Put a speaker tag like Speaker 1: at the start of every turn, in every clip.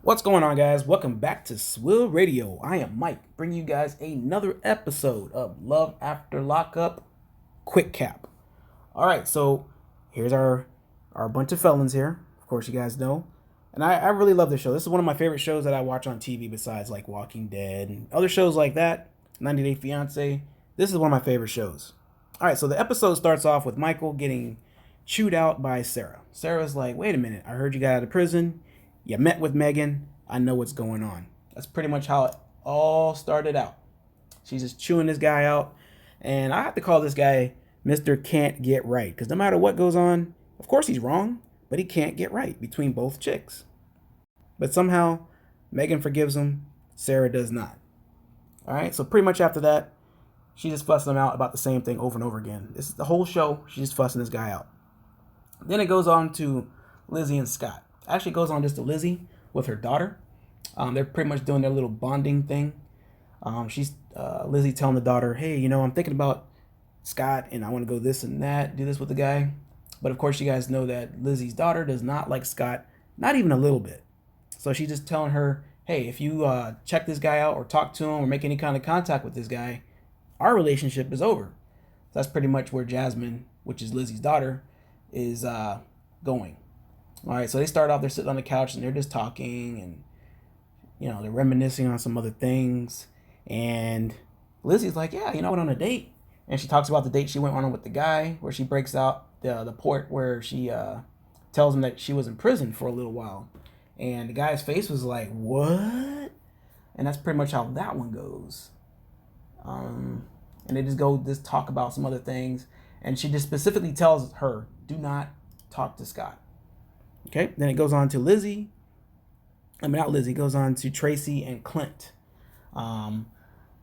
Speaker 1: What's going on, guys? Welcome back to SWILL Radio. I am Mike, bringing you guys another episode of Love After Lockup Quick Cap. All right, so here's our bunch of felons here. Of course, you guys know, and I really love this show. This is one of my favorite shows that I watch on TV, besides like Walking Dead and other shows like that. 90 Day Fiance. This is one of my favorite shows. All right, so the episode starts off with Michael getting chewed out by Sarah. Sarah's like, "Wait a minute, I heard you got out of prison. You met with Megan. I know what's going on." That's pretty much how it all started out. She's just chewing this guy out. And I have to call this guy Mr. Can't Get Right. Because no matter what goes on, of course he's wrong, but he can't get right between both chicks. But somehow, Megan forgives him. Sarah does not. All right, so pretty much after that, she just fussing him out about the same thing over and over again. This is the whole show. She's just fussing this guy out. Then it goes on to Lizzie and Scott. Actually goes on just to Lizzie with her daughter. They're pretty much doing their little bonding thing. She's Lizzie telling the daughter, "Hey, I'm thinking about Scott, and I want to go this and that, do this with the guy." But of course, you guys know that Lizzie's daughter does not like Scott, not even a little bit. So she's just telling her, "Hey, if you check this guy out or talk to him or make any kind of contact with this guy, our relationship is over." So that's pretty much where Jasmine, which is Lizzie's daughter, is going. All right, so they start off, they're sitting on the couch and they're just talking, and they're reminiscing on some other things. And Lizzie's like, "Yeah, I went on a date." And she talks about the date she went on with the guy, where she breaks out the port where she tells him that she was in prison for a little while. And the guy's face was like, "What?" And that's pretty much how that one goes. And they just talk about some other things. And she just specifically tells her, "Do not talk to Scott." Okay, then it goes on to Lizzie. Not Lizzie, it goes on to Tracy and Clint.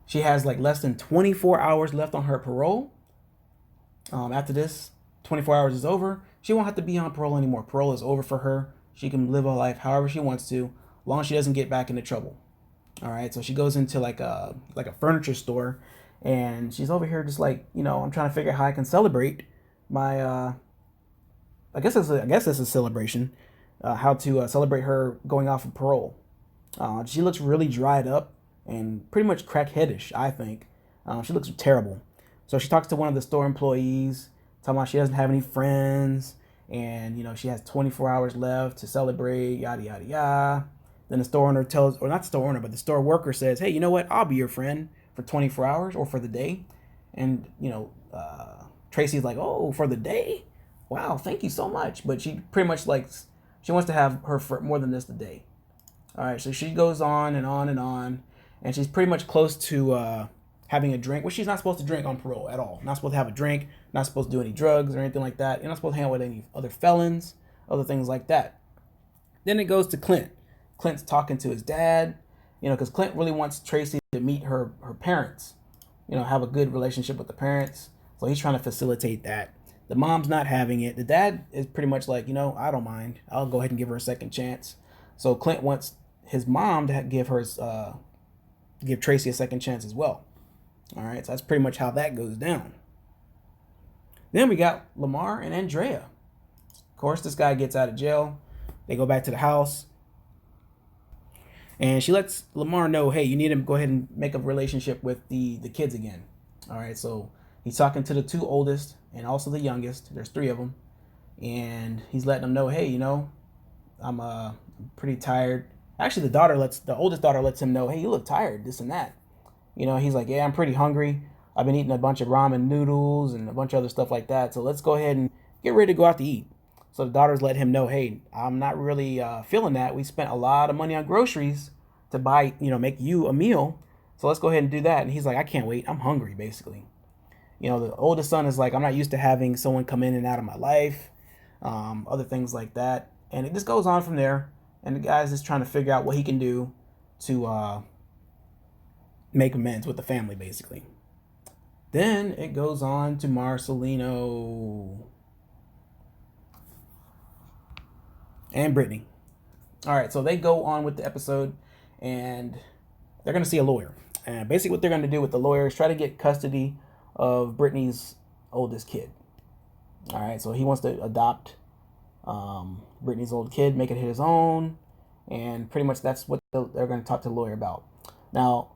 Speaker 1: She has like less than 24 hours left on her parole. After this 24 hours is over, she won't have to be on parole anymore. Parole is over for her. She can live her life however she wants to, as long as she doesn't get back into trouble. All right, so she goes into like a furniture store, and she's over here just like, I'm trying to figure out how I can celebrate my I guess it's a celebration. How to celebrate her going off of parole. She looks really dried up and pretty much crackheadish, I think. She looks terrible. So she talks to one of the store employees, talking about she doesn't have any friends, and she has 24 hours left to celebrate, yada yada yada. Then the store owner tells, or not the store owner, but the store worker says, "Hey, you know what? I'll be your friend for 24 hours or for the day." And Tracy's like, "Oh, for the day? Wow, thank you so much." But she pretty much she wants to have her for more than just a day. All right, so she goes on and on and on, and she's pretty much close to having a drink, which she's not supposed to drink on parole at all. Not supposed to have a drink, not supposed to do any drugs or anything like that. You're not supposed to hang out with any other felons, other things like that. Then it goes to Clint. Clint's talking to his dad, because Clint really wants Tracy to meet her parents, have a good relationship with the parents. So he's trying to facilitate that. The mom's not having it. The dad is pretty much like, "I don't mind. I'll go ahead and give her a second chance." So Clint wants his mom to give Tracy a second chance as well. All right, so that's pretty much how that goes down. Then we got Lamar and Andrea. Of course, this guy gets out of jail. They go back to the house, and she lets Lamar know, "Hey, you need to go ahead and make a relationship with the kids again." All right, so he's talking to the two oldest and also the youngest. There's three of them. And he's letting them know, "Hey, I'm pretty tired." Actually, the oldest daughter lets him know, "Hey, you look tired, this and that." He's like, "Yeah, I'm pretty hungry. I've been eating a bunch of ramen noodles and a bunch of other stuff like that. So let's go ahead and get ready to go out to eat." So the daughters let him know, "Hey, I'm not really feeling that. We spent a lot of money on groceries to buy, make you a meal. So let's go ahead and do that." And he's like, "I can't wait. I'm hungry," basically. The oldest son is like, "I'm not used to having someone come in and out of my life," other things like that. And it just goes on from there. And the guy's just trying to figure out what he can do to make amends with the family, basically. Then it goes on to Marcelino and Brittany. All right, so they go on with the episode, and they're going to see a lawyer. And basically what they're going to do with the lawyer is try to get custody of Brittany's oldest kid. All right, so he wants to adopt Brittany's old kid, make it his own, and pretty much that's what they're going to talk to the lawyer about. Now,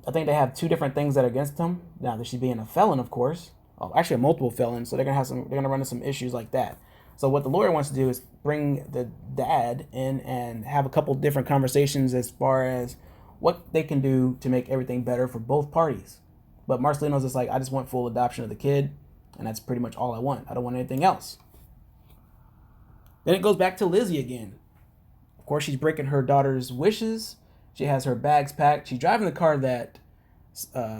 Speaker 1: I think they have two different things that are against him. Now that she's being a felon, of course, actually a multiple felon, so they're gonna run into some issues like that. So what the lawyer wants to do is bring the dad in and have a couple different conversations as far as what they can do to make everything better for both parties. But Marcelino's just like, I just want full adoption of the kid, and that's pretty much all I want. I don't want anything else. Then it goes back to Lizzie again. Of course, she's breaking her daughter's wishes. She has her bags packed. She's driving the car that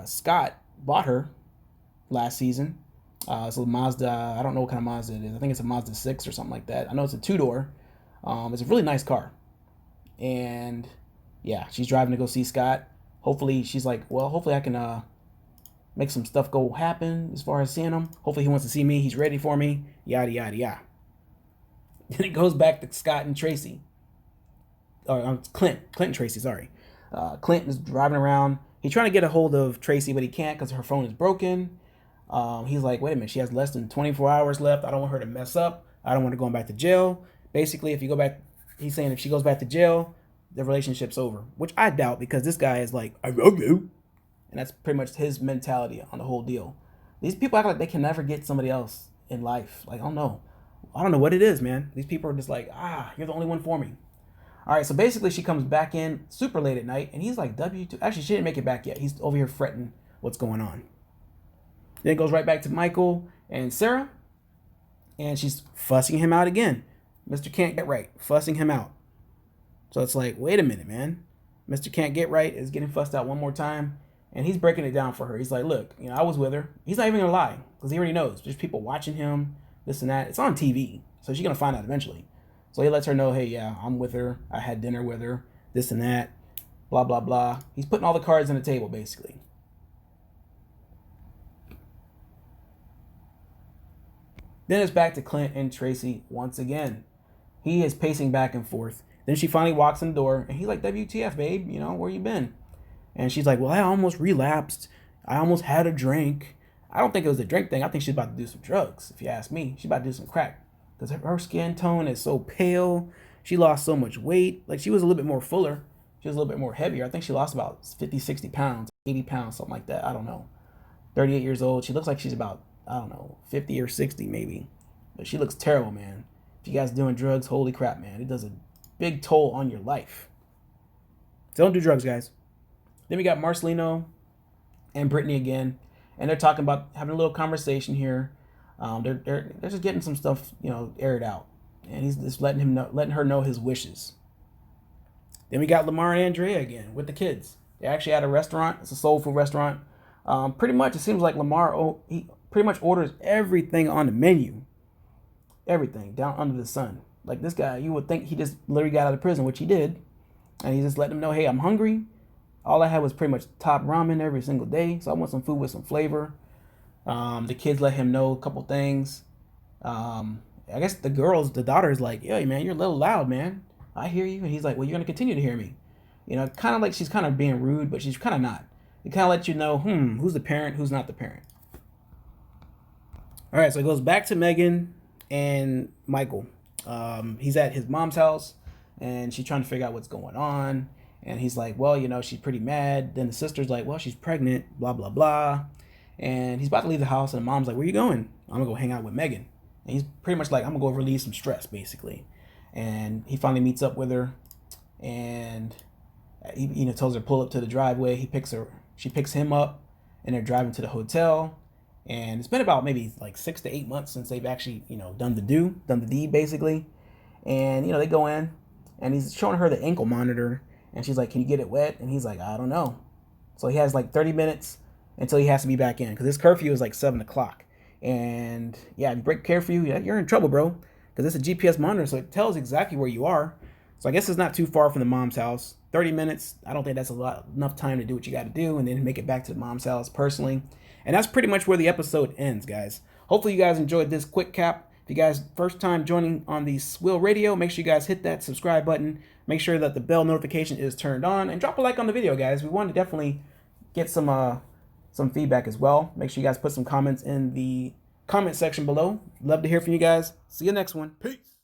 Speaker 1: Scott bought her last season. It's a Mazda. I don't know what kind of Mazda it is. I think it's a Mazda 6 or something like that. I know it's a two-door. It's a really nice car. And yeah, she's driving to go see Scott. Hopefully, she's like, well, hopefully I can make some stuff go happen as far as seeing him. Hopefully he wants to see me. He's ready for me. Yada, yada, yada. Then it goes back to Scott and Tracy. Or Clint and Tracy, sorry. Clint is driving around. He's trying to get a hold of Tracy, but he can't because her phone is broken. He's like, wait a minute, she has less than 24 hours left. I don't want her to mess up. I don't want her going back to jail. Basically, if you go back, he's saying if she goes back to jail, the relationship's over, which I doubt because this guy is like, I love you. And that's pretty much his mentality on the whole deal. These people act like they can never get somebody else in life. Like, I don't know what it is, man. These people are just like, you're the only one for me. All right, so basically she comes back in super late at night, and he's like, W2. Actually, she didn't make it back yet. He's over here fretting what's going on. Then it goes right back to Michael and Sarah, and she's fussing him out again. Mr. Can't Get Right, fussing him out. So it's like, wait a minute, man. Mr. Can't Get Right is getting fussed out one more time, and he's breaking it down for her. He's like, look, I was with her. He's not even going to lie because he already knows. There's people watching him, this and that. It's on TV, so she's going to find out eventually. So he lets her know, hey, yeah, I'm with her. I had dinner with her, this and that, blah, blah, blah. He's putting all the cards on the table, basically. Then it's back to Clint and Tracy once again. He is pacing back and forth. Then she finally walks in the door, and he's like, WTF, babe? Where you been? And she's like, well, I almost relapsed. I almost had a drink. I don't think it was a drink thing. I think she's about to do some drugs, if you ask me. She's about to do some crack. Because her skin tone is so pale. She lost so much weight. Like, she was a little bit more fuller. She was a little bit more heavier. I think she lost about 50, 60 pounds, 80 pounds, something like that. I don't know. 38 years old. She looks like she's about, 50 or 60 maybe. But she looks terrible, man. If you guys doing drugs, holy crap, man. It does a big toll on your life. So don't do drugs, guys. Then we got Marcelino and Brittany again. And they're talking about having a little conversation here. They're just getting some stuff, aired out, and he's just letting her know his wishes. Then we got Lamar and Andrea again with the kids. They're actually at a restaurant. It's a soul food restaurant. Pretty much, it seems like Lamar, he pretty much orders everything on the menu, everything down under the sun. Like this guy, you would think he just literally got out of prison, which he did, and he just let them know, hey, I'm hungry. All I had was pretty much top ramen every single day, so I want some food with some flavor. The kids let him know a couple things. I guess the daughter is like, yeah, man, you're a little loud, man. I hear you. And he's like, well, you're going to continue to hear me. Kind of like she's kind of being rude, but she's kind of not. It kind of lets you know, who's the parent, who's not the parent. All right, so it goes back to Megan and Michael. He's at his mom's house, and she's trying to figure out what's going on. And he's like, well, she's pretty mad. Then the sister's like, well, she's pregnant, blah, blah, blah. And he's about to leave the house, and the mom's like, where you going? I'm going to go hang out with Megan. And he's pretty much like, I'm going to go relieve some stress, basically. And he finally meets up with her, and he tells her to pull up to the driveway. She picks him up, and they're driving to the hotel. And it's been about maybe like 6 to 8 months since they've actually, done the deed, basically. And, they go in, and he's showing her the ankle monitor, and she's like, can you get it wet? And he's like, I don't know. So he has like 30 minutes until he has to be back in, because his curfew is like 7 o'clock. And yeah, if you break curfew, you're in trouble, bro, because it's a GPS monitor, so it tells exactly where you are. So I guess it's not too far from the mom's house. 30 minutes, I don't think that's enough time to do what you got to do and then make it back to the mom's house personally. And that's pretty much where the episode ends, guys. Hopefully you guys enjoyed this quick cap. If you guys first time joining on the SWILL Radio, make sure you guys hit that subscribe button. Make sure that the bell notification is turned on, and drop a like on the video, guys. We want to definitely get some feedback as well. Make sure you guys put some comments in the comment section below. Love to hear from you guys. See you next one. Peace.